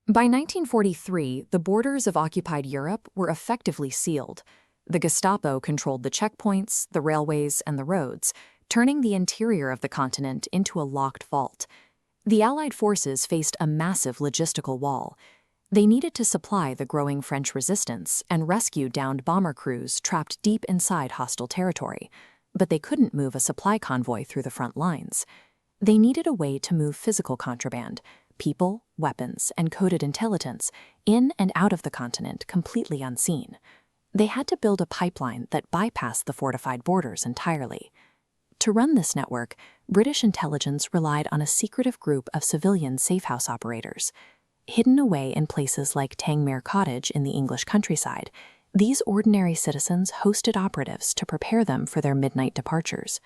By 1943, the borders of occupied Europe were effectively sealed. The Gestapo controlled the checkpoints, the railways, and the roads, turning the interior of the continent into a locked vault. The Allied forces faced a massive logistical wall. They needed to supply the growing French resistance and rescue downed bomber crews trapped deep inside hostile territory. But they couldn't move a supply convoy through the front lines. They needed a way to move physical contraband, people, weapons, and coded intelligence in and out of the continent completely unseen. They had to build a pipeline that bypassed the fortified borders entirely. To run this network, British intelligence relied on a secretive group of civilian safehouse operators. Hidden away in places like Tangmere Cottage in the English countryside, these ordinary citizens hosted operatives to prepare them for their midnight departures.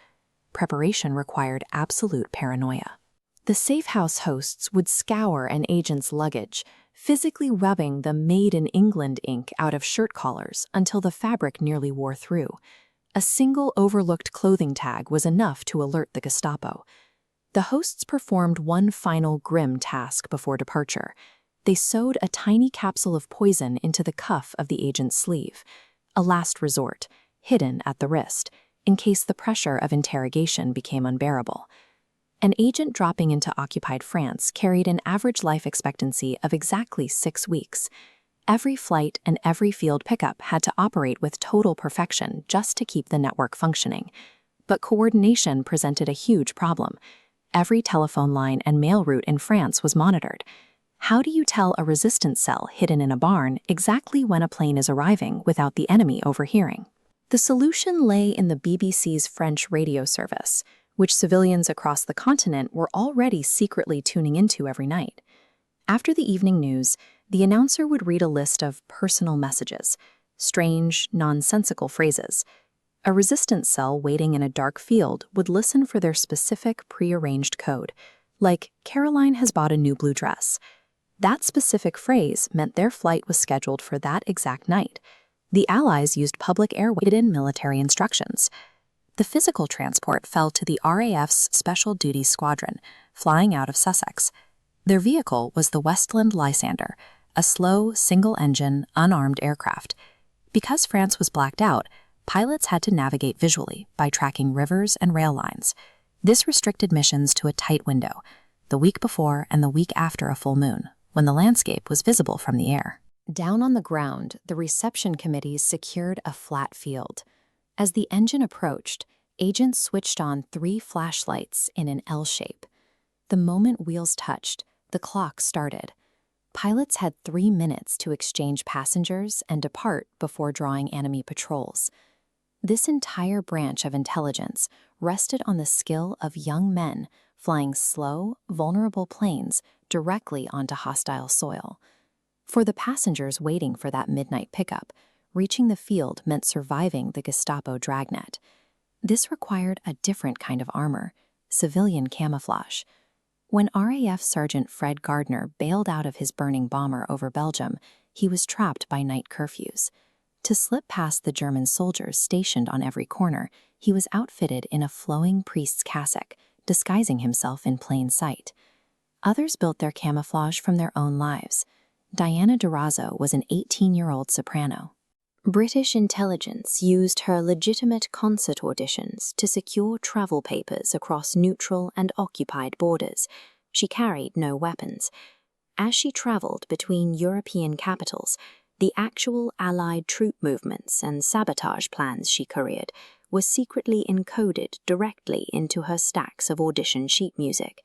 Preparation required absolute paranoia. The safehouse hosts would scour an agent's luggage, physically rubbing the Made in England ink out of shirt collars until the fabric nearly wore through. A single overlooked clothing tag was enough to alert the Gestapo. The hosts performed one final grim task before departure. They sewed a tiny capsule of poison into the cuff of the agent's sleeve, a last resort, hidden at the wrist, in case the pressure of interrogation became unbearable. An agent dropping into occupied France carried an average life expectancy of exactly 6 weeks. Every flight and every field pickup had to operate with total perfection just to keep the network functioning. But coordination presented a huge problem. Every telephone line and mail route in France was monitored. How do you tell a resistance cell hidden in a barn exactly when a plane is arriving without the enemy overhearing? The solution lay in the BBC's French radio service, which civilians across the continent were already secretly tuning into every night. After the evening news, the announcer would read a list of personal messages, strange, nonsensical phrases. A resistance cell waiting in a dark field would listen for their specific prearranged code, like, "Caroline has bought a new blue dress." That specific phrase meant their flight was scheduled for that exact night. The Allies used public airway-in military instructions. The physical transport fell to the RAF's Special Duties Squadron, flying out of Sussex. Their vehicle was the Westland Lysander, a slow, single-engine, unarmed aircraft. Because France was blacked out, pilots had to navigate visually by tracking rivers and rail lines. This restricted missions to a tight window, the week before and the week after a full moon, when the landscape was visible from the air. Down on the ground, the reception committees secured a flat field. As the engine approached, agents switched on 3 flashlights in an L shape. The moment wheels touched, the clock started. Pilots had 3 minutes to exchange passengers and depart before drawing enemy patrols. This entire branch of intelligence rested on the skill of young men flying slow, vulnerable planes directly onto hostile soil. For the passengers waiting for that midnight pickup, reaching the field meant surviving the Gestapo dragnet. This required a different kind of armor, civilian camouflage. When RAF Sergeant Fred Gardner bailed out of his burning bomber over Belgium, he was trapped by night curfews. To slip past the German soldiers stationed on every corner, he was outfitted in a flowing priest's cassock, disguising himself in plain sight. Others built their camouflage from their own lives. Diana Rowden was an 18-year-old soprano. British intelligence used her legitimate concert auditions to secure travel papers across neutral and occupied borders. She carried no weapons. As she traveled between European capitals, the actual Allied troop movements and sabotage plans she couriered were secretly encoded directly into her stacks of audition sheet music.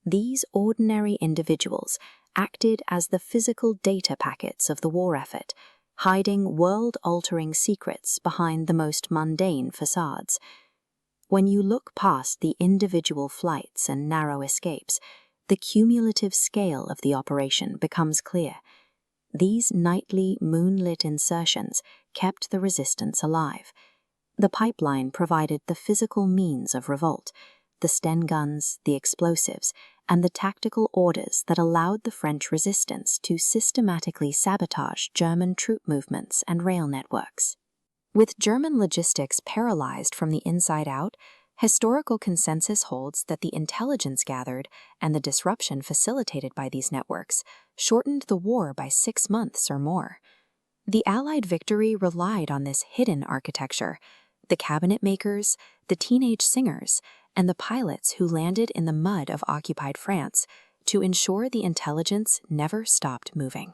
These ordinary individuals acted as the physical data packets of the war effort, hiding world-altering secrets behind the most mundane facades. When you look past the individual flights and narrow escapes, the cumulative scale of the operation becomes clear. These nightly, moonlit insertions kept the resistance alive. The pipeline provided the physical means of revolt, the Sten guns, the explosives, and the tactical orders that allowed the French resistance to systematically sabotage German troop movements and rail networks. With German logistics paralyzed from the inside out, Historical consensus holds that the intelligence gathered and the disruption facilitated by these networks shortened the war by 6 months or more. The Allied victory relied on this hidden architecture, the cabinet makers, the teenage singers, and the pilots who landed in the mud of occupied France to ensure the intelligence never stopped moving.